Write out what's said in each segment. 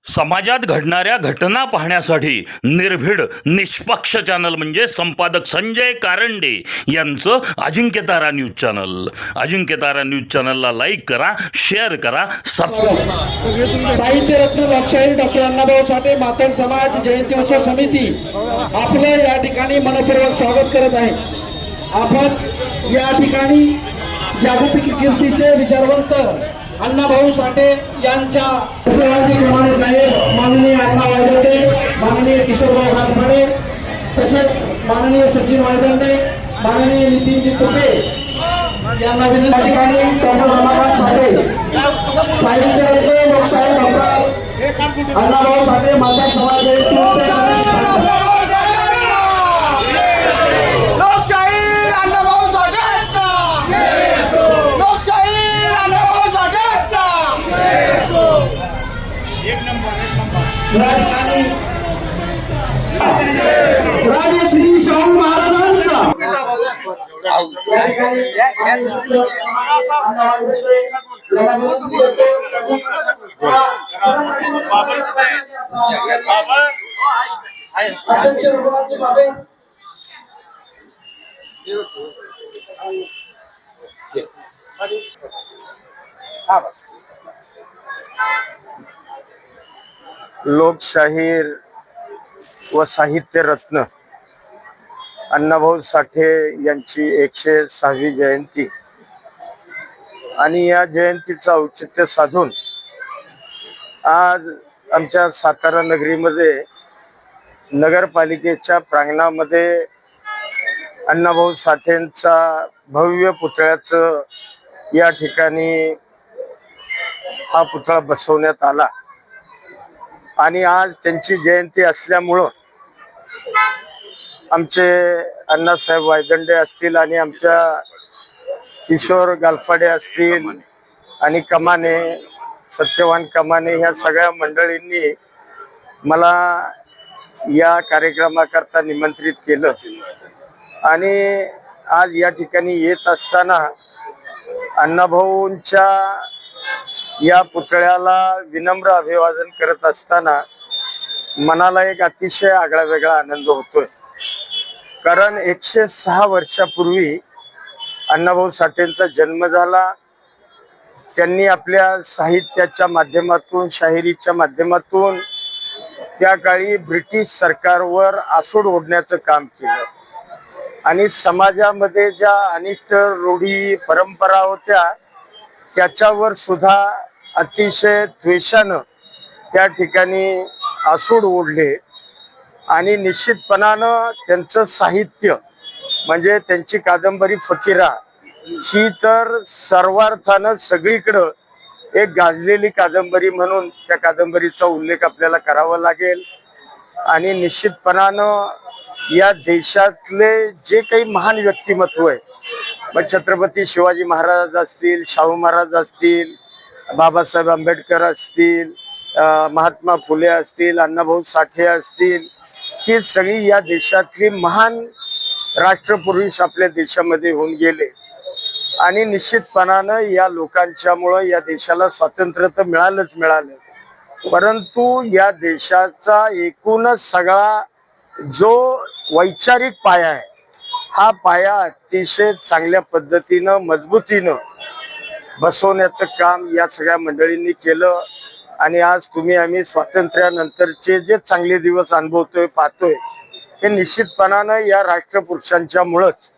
समाजात घडणाऱ्या घटना पाहण्यासाठी निर्भीड निष्पक्ष चॅनल म्हणजे संपादक संजय कारंडे यांचं Ajinkyatara news channel. Ajinkyatara news चॅनलला लाईक करा, शेअर करा, सबस्क्राईब. साहित्यरत्न लोकशाहीर डॉक्टर अण्णाभाऊ साठे मातंग समाज जयंती उत्सव समिती आपलं या ठिकाणी मनपूर्वक स्वागत करत आहे. आपण या ठिकाणी जागतिक कीर्तीचे विचारवंत अण्णाभाऊ साठे यांच्या कमाने साहेब, माननीय अण्णा वायदंडे, माननीय किशोरभाऊ गारफाडे, तसेच माननीय सचिन वायदंडे, माननीय नितीनजी तुपे यांना विनंती. ठिकाणी डॉक्टर रमाकांत साठे साहित्यरत्न लोकशाहीर डॉक्टर अण्णाभाऊ साठे मातंग समाज जयंती राजश्री शाहू महाराजांचा लोकशाहीर व साहित्य रत्न अण्णाभाऊ साठे यांची 106वी जयंती आणि या जयंतीचं औचित्य साधून आज आमच्या सातारा नगरीमध्ये नगरपालिकेच्या प्रांगणामध्ये अण्णाभाऊ साठेंचा भव्य पुतळ्याचं या ठिकाणी हा पुतळा बसवण्यात आला. आणि आज त्यांची जयंती असल्यामुळं आमचे अण्णासाहेब वायदंडे असतील आणि आमच्या किशोर गालफाडे असतील आणि कमाने, सत्यवान कमाने, ह्या सगळ्या मंडळींनी मला या कार्यक्रमाकरता निमंत्रित केलं. आणि आज या ठिकाणी येत असताना अण्णाभाऊंच्या या पुतळ्याला विनम्र अभिवादन करत असताना मनाला एक अतिशय आगळा वेगळा आनंद होतोय. कारण 106 वर्षापूर्वी अण्णाभाऊ साठेंचा जन्म झाला. त्यांनी आपल्या साहित्याच्या माध्यमातून, शाहिरीच्या माध्यमातून त्या काळी ब्रिटिश सरकारवर आसूड ओढण्याचं काम केलं आणि समाजामध्ये ज्या अनिष्ट रूढी परंपरा होत्या त्याच्यावर सुद्धा अतिशय द्वेषानं त्या ठिकाणी आसूड ओढले. आणि निश्चितपणानं त्यांचं साहित्य म्हणजे त्यांची कादंबरी फकीरा ही तर सर्वार्थानं सगळीकडं एक गाजलेली कादंबरी म्हणून त्या कादंबरीचा उल्लेख आपल्याला करावा लागेल. आणि निश्चितपणानं या देशातले जे काही महान व्यक्तिमत्व आहे, मग छत्रपती शिवाजी महाराज असतील, शाहू महाराज असतील, बाबासाहेब आंबेडकर असतील, महात्मा फुले असतील, अण्णाभाऊ साठे असतील, ही सगळी या देशातली महान राष्ट्रपुरुष आपल्या देशामध्ये होऊन गेले. आणि निश्चितपणानं या लोकांच्यामुळं या देशाला स्वातंत्र्य तर मिळालं, परंतु या देशाचा एकूणच सगळा जो वैचारिक पाया आहे, हा पाया अतिशय चांगल्या पद्धतीनं, मजबूतीनं बसवण्याचं काम या सगळ्या मंडळींनी केलं. आणि आज तुम्ही आम्ही स्वातंत्र्यानंतरचे जे चांगले दिवस अनुभवतोय, पाहतोय, हे निश्चितपणानं या राष्ट्रपुरुषांच्या मुळंच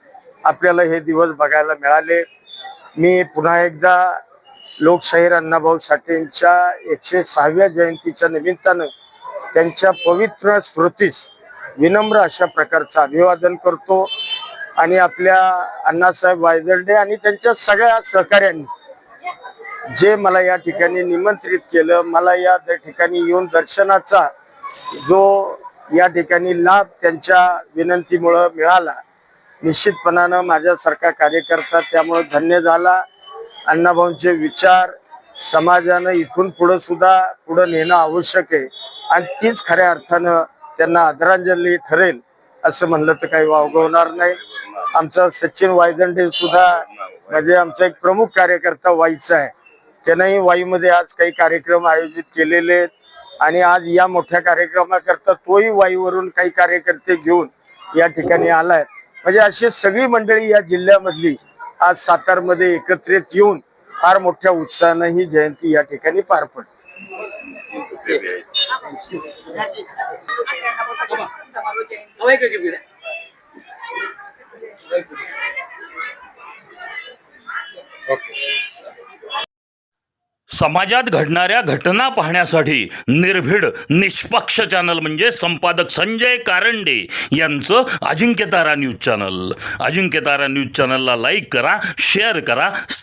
आपल्याला हे दिवस बघायला मिळाले. मी पुन्हा एकदा लोकशाहीर अण्णाभाऊ साठेंच्या 106व्या जयंतीच्या निमित्तानं त्यांच्या पवित्र स्मृतीस विनम्र अशा प्रकारचं अभिवादन करतो. आणि आपल्या अण्णासाहेब वायदंडे आणि त्यांच्या सगळ्या सहकाऱ्यांनी जे मला या ठिकाणी निमंत्रित केलं, मला या ठिकाणी येऊन दर्शनाचा जो या ठिकाणी लाभ त्यांच्या विनंतीमुळं मिळाला, निश्चितपणानं माझ्यासारखा कार्यकर्ता त्यामुळं धन्य झाला. अण्णाभाऊंचे विचार समाजानं इथून पुढं सुद्धा पुढं नेणं आवश्यक आहे आणि तीच खऱ्या अर्थानं त्यांना आदरांजली ठरेल असं म्हणलं तर काही वावगवणार नाही. आमचा सचिन वायदंडे सुद्धा म्हणजे आमचा एक प्रमुख कार्यकर्ता वाईचा आहे. त्यांनाही वाईमध्ये आज काही कार्यक्रम आयोजित केलेले आहेत आणि आज या मोठ्या कार्यक्रमाकरता तोही वाईवरून काही कार्यकर्ते घेऊन या ठिकाणी आलाय. म्हणजे अशी सगळी मंडळी या जिल्ह्यामधली आज सातारमध्ये एकत्रित येऊन फार मोठ्या उत्साहानं ही जयंती या ठिकाणी पार पडते. समाजात घडणाऱ्या घटना पाहण्यासाठी निर्भीड निष्पक्ष चॅनल म्हणजे संपादक संजय कारंडे यांचं Ajinkyatara news channel. Ajinkyatara news चॅनलला लाईक करा, शेअर करा,